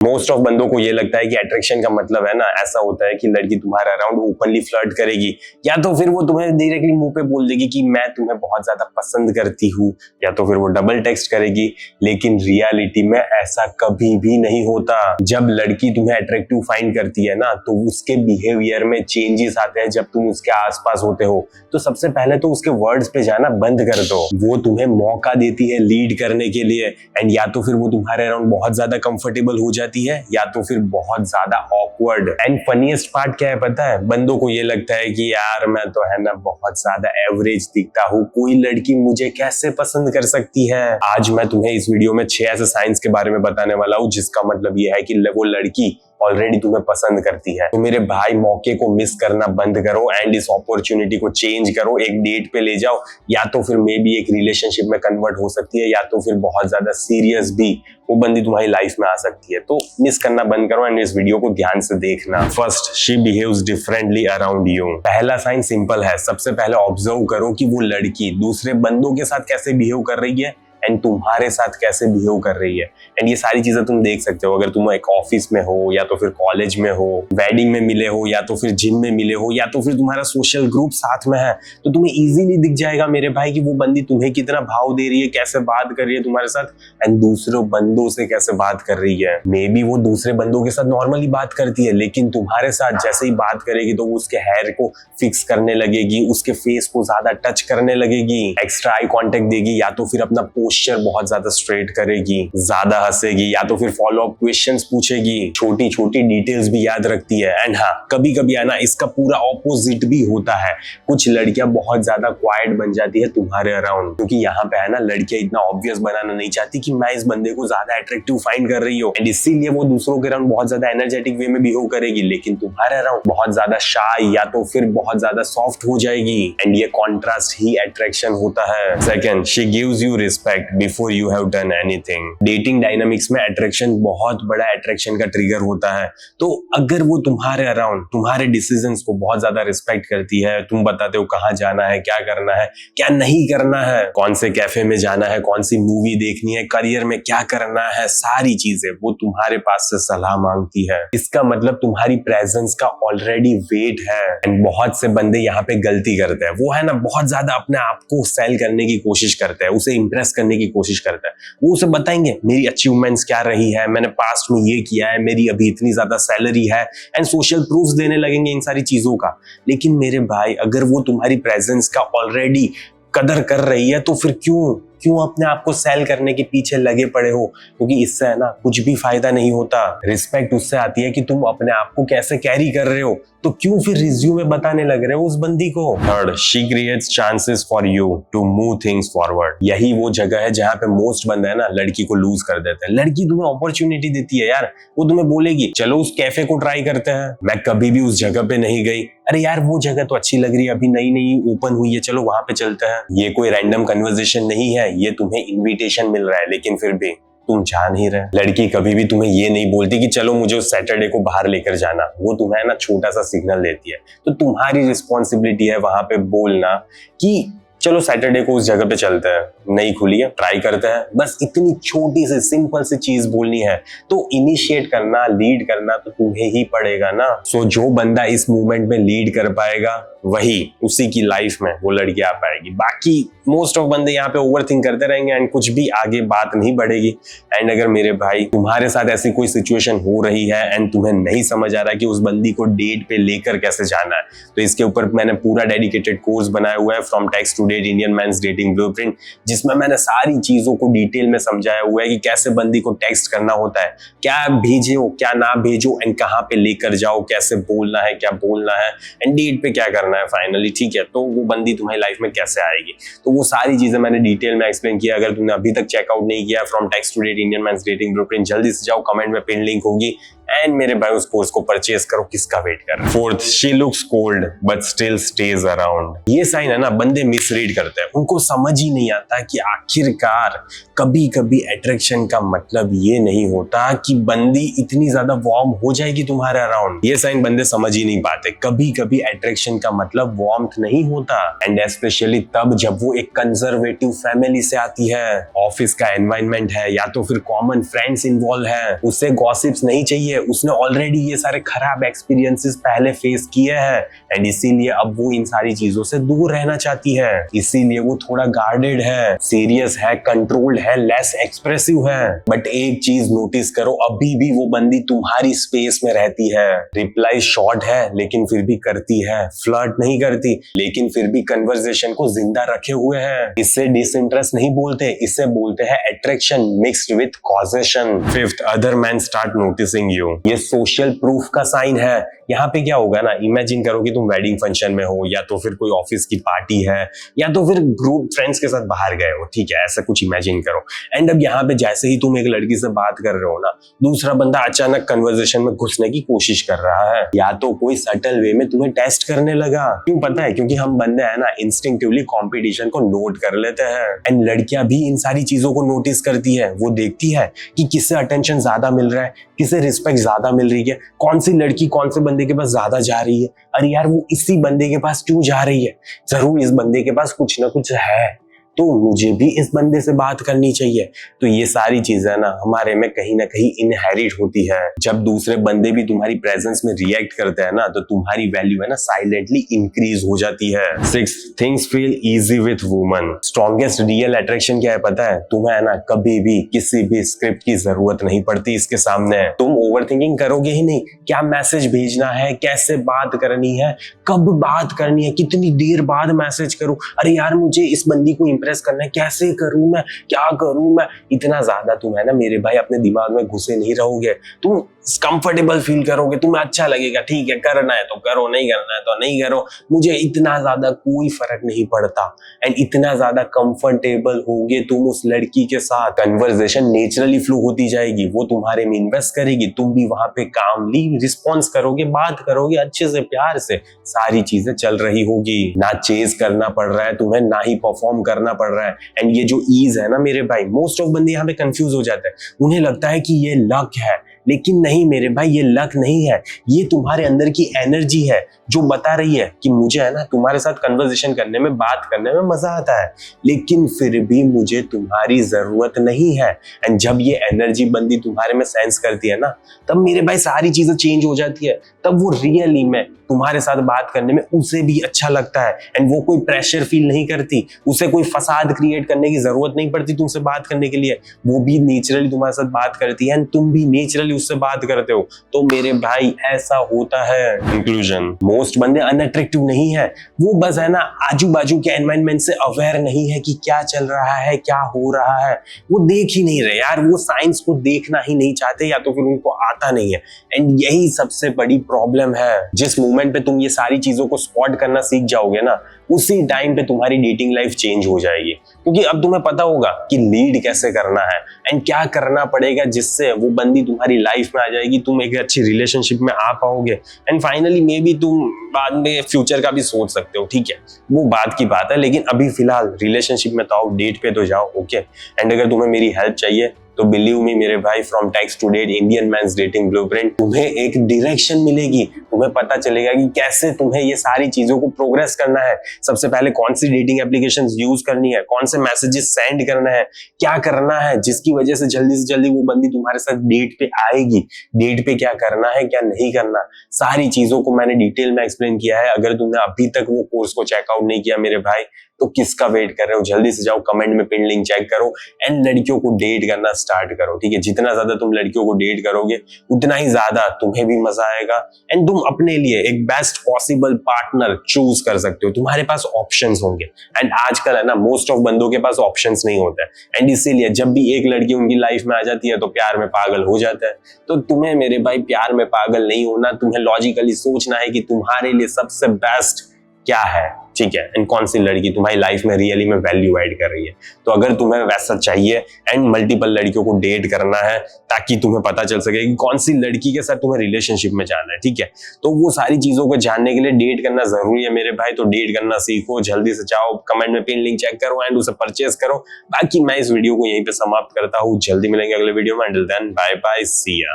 Most of बंदों को ये लगता है कि अट्रैक्शन का मतलब है ना ऐसा होता है कि लड़की तुम्हारे अराउंड ओपनली फ्लर्ट करेगी, या तो फिर वो तुम्हें डायरेक्टली मुंह पे बोल देगी कि मैं तुम्हें बहुत ज्यादा पसंद करती हूँ, या तो फिर वो डबल टेक्स्ट करेगी। लेकिन रियलिटी में ऐसा कभी भी नहीं होता। जब लड़की तुम्हें अट्रैक्टिव फाइंड करती है ना, तो उसके बिहेवियर में चेंजेस आते हैं। जब तुम उसके आसपास होते हो तो सबसे पहले तो उसके वर्ड्स पे जाना बंद कर दो। वो तुम्हें मौका देती है लीड करने के लिए, एंड या तो फिर वो तुम्हारे अराउंड बहुत ज्यादा कंफर्टेबल हो जाती है, या तो फिर बहुत ज्यादा ऑकवर्ड। एंड फनीएस्ट पार्ट क्या है पता है, बंदों को ये लगता है कि यार मैं तो है ना बहुत ज्यादा एवरेज दिखता हूँ, कोई लड़की मुझे कैसे पसंद कर सकती है। आज मैं तुम्हें इस वीडियो में 6 ऐसे साइंस के बारे में बताने वाला हूँ जिसका मतलब ये है कि वो लड़की ऑलरेडी तुम्हें पसंद करती है। तो मेरे भाई मौके को मिस करना बंद करो एंड इस अपॉर्चुनिटी को चेंज करो, एक डेट पे ले जाओ, या तो फिर मे बी एक रिलेशनशिप में कन्वर्ट हो सकती है, या तो फिर बहुत ज्यादा सीरियस भी वो बंदी तुम्हारी लाइफ में आ सकती है। तो मिस करना बंद करो एंड इस वीडियो को ध्यान से देखना। First, she behaves differently around you. पहला साइन सिंपल है, सबसे पहले ऑब्जर्व करो कि वो लड़की दूसरे बंदों के साथ कैसे बिहेव कर रही है एंड तुम्हारे साथ कैसे बिहेव कर रही है। एंड ये सारी चीजें तुम देख सकते हो अगर तुम एक ऑफिस में हो, या तो फिर कॉलेज में हो, वेडिंग में मिले हो, या तो फिर जिम में मिले हो, या तो फिर तुम्हारा सोशल ग्रुप साथ में है, तो तुम्हें इजीली दिख जाएगा मेरे भाई कि वो बंदी तुम्हें कितना भाव दे रही है, कैसे बात कर रही है तुम्हारे साथ, एंड दूसरे बंदों से कैसे बात कर रही है। मे बी वो दूसरे बंदों के साथ नॉर्मली बात करती है, लेकिन तुम्हारे साथ जैसे ही बात करेगी तो वो उसके हेयर को फिक्स करने लगेगी, उसके फेस को ज्यादा टच करने लगेगी, एक्स्ट्रा आई कॉन्टेक्ट देगी, या तो फिर अपना पोस्चर बहुत ज्यादा स्ट्रेट करेगी, ज्यादा हंसेगी, या तो फिर फॉलो अप क्वेश्चंस पूछेगी, छोटी छोटी डिटेल्स भी याद रखती है। एंड हाँ, कभी कभी है ना इसका पूरा ऑपोजिट भी होता है। कुछ लड़कियां बहुत ज्यादा क्वाइट बन जाती है तुम्हारे अराउंड, क्योंकि यहाँ पे है ना लड़कियां इतना ऑब्वियस बनाना नहीं चाहती कि मैं इस बंदे को ज्यादा अट्रैक्टिव फाइंड कर रही हूँ, एंड इसीलिए वो दूसरों के अराउंड बहुत ज्यादा एनर्जेटिक वे में बिहेव करेगी, लेकिन तुम्हारे अराउंड बहुत ज्यादा शाय या तो फिर बहुत ज्यादा सॉफ्ट हो जाएगी। एंड ये कॉन्ट्रास्ट ही अट्रैक्शन होता है। Second, she gives you respect before you have done anything। Dating dynamics में अट्रैक्शन बहुत बड़ा अट्रैक्शन का ट्रिगर होता है। तो अगर वो तुम्हारे अराउंड तुम्हारे डिसीजंस को बहुत ज्यादा रिस्पेक्ट करती है, तुम बताते हो कहाँ जाना है, क्या करना है, क्या नहीं करना है, कौन से कैफे में जाना है, कौन सी मूवी देखनी है, करियर में क्या करना है, सारी चीजें वो तुम्हारे पास से सलाह मांगती है। इसका मतलब तुम्हारी प्रेजेंस का ऑलरेडी वेट है। एंड बहुत से बंदे यहाँ पे गलती करते हैं, वो है ना बहुत ज्यादा अपने आप को सेल करने की कोशिश करते हैं, उसे इंप्रेस करने की कोशिश करता है। वो उसे बताएंगे मेरी अचीवमेंट्स क्या रही है, मैंने पास्ट में ये किया है, मेरी अभी इतनी ज्यादा सैलरी है, एंड सोशल प्रूफ्स देने लगेंगे इन सारी चीजों का। लेकिन मेरे भाई अगर वो तुम्हारी प्रेजेंस का ऑलरेडी कदर कर रही है तो फिर क्यों अपने आप को सेल करने के पीछे लगे पड़े हो, क्योंकि इससे है ना कुछ भी फायदा नहीं होता। रिस्पेक्ट उससे आती है कि तुम अपने आप को कैसे कैरी कर रहे हो, तो क्यों फिर रिज्यूमे बताने लग रहे हो उस बंदी को। Third, she creates chances for you to move things forward. यही वो जगह है जहाँ पे मोस्ट बंदे है ना लड़की को लूज कर देते हैं। लड़की तुम्हें अपॉर्चुनिटी देती है यार, वो तुम्हें बोलेगी चलो उस कैफे को ट्राई करते हैं, मैं कभी भी उस जगह पे नहीं गई, अरे यार वो जगह तो अच्छी लग रही है, अभी नई नई ओपन हुई है, चलो वहां पे चलते हैं। ये कोई रैंडम कन्वर्सेशन नहीं है, ये तुम्हें इन्विटेशन मिल रहा है, लेकिन फिर भी तुम जा नहीं रहे। लड़की कभी भी तुम्हें ये नहीं बोलती कि चलो मुझे उस सैटरडे को बाहर लेकर जाना, वो तुम्हें ना छोटा सा सिग्नल देती है। तो तुम्हारी रिस्पॉन्सिबिलिटी है वहां पे बोलना कि चलो सैटरडे को उस जगह पे चलते हैं, नई खुली है, ट्राई करते हैं। बस इतनी छोटी सी सिंपल सी चीज बोलनी है। तो इनिशिएट करना, लीड करना तो तुम्हें ही पड़ेगा ना। सो जो बंदा इस मूवमेंट में लीड कर पाएगा वही उसी की लाइफ में वो लड़की आ पाएगी। बाकी मोस्ट ऑफ बंदे यहाँ पे ओवरथिंक करते रहेंगे एंड कुछ भी आगे बात नहीं बढ़ेगी। एंड अगर मेरे भाई तुम्हारे साथ ऐसी कोई सिचुएशन हो रही है एंड तुम्हें नहीं समझ आ रहा कि उस बंदी को डेट पे लेकर कैसे जाना है, तो इसके ऊपर मैंने पूरा डेडिकेटेड कोर्स बनाया हुआ है, from text to date Indian men's dating blueprint, जिसमें मैंने सारी चीजों को डिटेल में समझाया हुआ है कि कैसे बंदी को टेक्स्ट करना होता है, क्या भेजो क्या ना भेजो, एंड कहाँ पे लेकर जाओ, कैसे बोलना है, क्या बोलना है, एंड डेट पे क्या करना है फाइनली, ठीक है। तो वो बंदी तुम्हारी लाइफ में कैसे आएगी, तो वो सारी चीजें मैंने डिटेल में एक्सप्लेन किया। अगर तुमने अभी तक चेकआउट नहीं किया from text to date Indian men's dating blueprint, जल्दी से जाओ, कमेंट में पिन लिंक होगी एंड मेरे भाई उस कोर्स को परचेज करो, किसका वेट कर रहे हो। Fourth, she looks cold but still stage around. ये साइन है ना, बंदे मिसरीड करते हैं, उनको समझ ही नहीं आता कि आखिरकार कभी कभी अट्रैक्शन का मतलब ये नहीं होता कि बंदी इतनी ज्यादा वार्म हो जाएगी तुम्हारे अराउंड। ये साइन बंदे समझ ही नहीं पाते। कभी कभी अट्रैक्शन का मतलब वार्मथ नहीं होता, एंड स्पेशली तब जब वो एक कंजर्वेटिव फैमिली से आती है, ऑफिस का एनवायरनमेंट है या तो फिर कॉमन फ्रेंड्स इन्वॉल्व है, उसे गॉसिप्स नहीं चाहिए, उसने ऑलरेडी ये सारे खराब एक्सपीरियंसेस पहले फेस किए हैं, एंड इसीलिए अब वो इन सारी चीजों से दूर रहना चाहती है। इसीलिए वो थोड़ा गार्डेड है, सीरियस है, कंट्रोल्ड है, लेस एक्सप्रेसिव है। बट एक चीज नोटिस करो, अभी भी वो बंदी तुम्हारी स्पेस में रहती है। रिप्लाई शॉर्ट है लेकिन फिर भी करती है, फ्लर्ट नहीं करती लेकिन फिर भी कन्वर्सेशन को जिंदा रखे हुए है। इससे डिसइंटरेस्ट नहीं बोलते, इससे बोलते हैं attraction mixed with causation. Fifth, other man start noticing you. ये सोशल प्रूफ का साइन है। यहाँ पे क्या होगा ना, इमेजिन करो कि तुम वेडिंग फंक्शन में हो या तो फिर कोई ऑफिस की पार्टी है या तो फिर ग्रुप फ्रेंड्स के साथ बाहर गए हो, ठीक है, ऐसा कुछ इमेजिन करो। एंड अब यहाँ पे जैसे ही तुम एक लड़की से बात कर रहे हो ना, दूसरा बंदा अचानक कन्वर्सेशन में घुसने की कोशिश कर रहा है या तो कोई सटल वे में तुम्हें टेस्ट करने लगा। क्यों पता है? क्योंकि हम बंदे है ना इंस्टिंक्टिवली कंपटीशन को नोट कर लेते हैं, एंड लड़कियां भी इन सारी चीजों को नोटिस करती है। वो देखती है कि किससे अटेंशन ज्यादा मिल रहा है, किसे रिस्पेक्ट ज्यादा मिल रही है, कौन सी लड़की कौन से बंदे के पास ज्यादा जा रही है। अरे यार वो इसी बंदे के पास क्यों जा रही है, जरूर इस बंदे के पास कुछ ना कुछ है, तो मुझे भी इस बंदे से बात करनी चाहिए। तो ये सारी चीजें ना हमारे में कहीं ना कहीं इनहेरिट होती है। जब दूसरे बंदे भी तुम्हारी प्रेजेंस में रिएक्ट करते हैं ना, तो तुम्हारी वैल्यू है ना साइलेंटली इंक्रीज हो जाती है। Six, things feel easy with woman. Strongest real attraction क्या है पता है? तुम्हें है ना कभी भी किसी भी स्क्रिप्ट की जरूरत नहीं पड़ती इसके सामने। तुम ओवरथिंकिंग करोगे ही नहीं, क्या मैसेज भेजना है, कैसे बात करनी है, कब बात करनी है, कितनी देर बाद मैसेज करूं, अरे यार मुझे इस बंदी को इंप्रेस करना है, कैसे करूं मैं, क्या करूं मैं। इतना ज्यादा तुम है ना मेरे भाई अपने दिमाग में घुसे नहीं रहोगे, तुम कंफर्टेबल फील करोगे, तुम्हें अच्छा लगेगा, ठीक है करना है तो करो, नहीं करना है तो नहीं करो, मुझे इतना ज्यादा कोई फर्क नहीं पड़ता। एंड इतना ज्यादा कंफर्टेबल होगे तुम उस लड़की के साथ, कन्वर्सेशन नेचुरली फ्लो होती जाएगी, वो तुम्हारे में इन्वेस्ट करेगी, तुम भी वहां पे कामली रिस्पॉन्स करोगे, बात करोगे अच्छे से, प्यार से, सारी चीजें चल रही होगी। ना चेज करना पड़ रहा है तुम्हें, ना ही परफॉर्म करना पड़ रहा है। एंड ये जो ईज है ना मेरे भाई, मोस्ट ऑफ बंदे यहाँ पे कंफ्यूज हो जाते हैं, उन्हें लगता है कि ये लक है, लेकिन नहीं मेरे भाई, ये लक नहीं है, ये तुम्हारे अंदर की एनर्जी है जो बता रही है कि मुझे है ना तुम्हारे साथ कन्वर्सेशन करने में, बात करने में मजा आता है, लेकिन फिर भी मुझे तुम्हारी जरूरत नहीं है। एंड जब ये एनर्जी बंदी तुम्हारे में सेंस करती है ना, तब मेरे भाई सारी चीजें चेंज हो जाती है। तब वो रियली में तुम्हारे साथ बात करने में उसे भी अच्छा लगता है, एंड वो कोई प्रेशर फील नहीं करती, उसे कोई फसाद क्रिएट करने की जरूरत नहीं पड़ती तुमसे बात करने के लिए, वो भी नेचुरली तुम्हारे साथ बात करती है, एंड तुम भी नेचुरली उससे बात करते हो। तो मेरे भाई ऐसा होता है। कंक्लूजन, मोस्ट बंदे अनअट्रैक्टिव नहीं है, वो बस है ना आजू बाजू के एनवायरनमेंट से अवेयर नहीं है कि क्या चल रहा है, क्या हो रहा है, वो देख ही नहीं रहे यार, वो साइंस को देखना ही नहीं चाहते, या तो फिर उनको आता नहीं है। एंड यही सबसे बड़ी प्रॉब्लम है। जिस मोमेंट पे तुम ये सारी चीजों को स्पॉट करना सीख जाओगे ना, उसी टाइम पे तुम्हारी डेटिंग लाइफ चेंज हो जाएगी, क्योंकि अब तुम्हें पता होगा कि लीड कैसे करना है एंड क्या करना पड़ेगा जिससे वो बंदी तुम्हारी लाइफ में आ जाएगी, तुम एक अच्छी रिलेशनशिप में आ पाओगे, एंड फाइनली मे बी तुम बाद में फ्यूचर का भी सोच सकते हो, ठीक है, वो बात की बात है। लेकिन अभी फिलहाल रिलेशनशिप में तो आओ, डेट पे तो जाओ, ओके। एंड अगर तुम्हें मेरी हेल्प चाहिए तो बिलीव मी मेरे भाई, from text to date, Indian man's dating blueprint, तुम्हें एक डायरेक्शन मिलेगी, तुम्हें पता चलेगा कि कैसे तुम्हें ये सारी चीजों को प्रोग्रेस करना है। सबसे पहले कौन सी डेटिंग एप्लीकेशंस यूज करनी है, कौन से मैसेजेस सेंड करना है, क्या करना है जिसकी वजह से जल्दी वो बंदी तुम्हारे साथ डेट पे आएगी, डेट पे क्या करना है क्या नहीं करना, सारी चीजों को मैंने डिटेल में एक्सप्लेन किया है। अगर तुमने अभी तक वो कोर्स को चेकआउट नहीं किया मेरे भाई, तो किसका वेट कर रहे हो, जल्दी से जाओ, कमेंट में पिन लिंक चेक करो एंड लड़कियों को डेट करना स्टार्ट करो, ठीक है। जितना ज्यादा तुम लड़कियों को डेट करोगे उतना ही ज्यादा तुम्हें भी मजा आएगा, एंड तुम अपने लिए एक बेस्ट पॉसिबल पार्टनर चूज कर सकते हो, तुम्हारे पास ऑप्शंस होंगे। एंड आजकल है ना मोस्ट ऑफ बंदों के पास ऑप्शंस नहीं होते हैं, एंड इसीलिए जब भी एक लड़की उनकी लाइफ में आ जाती है तो प्यार में पागल हो जाता है। तो तुम्हें मेरे भाई प्यार में पागल नहीं होना, तुम्हें लॉजिकली सोचना है कि तुम्हारे लिए सबसे बेस्ट क्या है, ठीक है, एंड कौन सी लड़की तुम्हारी लाइफ में रियली में वैल्यू ऐड कर रही है। तो अगर तुम्हें वैसा चाहिए एंड मल्टीपल लड़कियों को डेट करना है ताकि तुम्हें पता चल सके कि कौन सी लड़की के साथ तुम्हें रिलेशनशिप में जाना है, ठीक है, तो वो सारी चीजों को जानने के लिए डेट करना जरूरी है मेरे भाई। तो डेट करना सीखो, जल्दी से जाओ, कमेंट में पिन लिंक चेक करो एंड उसे परचेज करो। बाकी मैं इस वीडियो को यहीं पे समाप्त करता हूँ, जल्दी मिलेंगे अगले वीडियो में। अंटिल देन बाय बाय, सी या।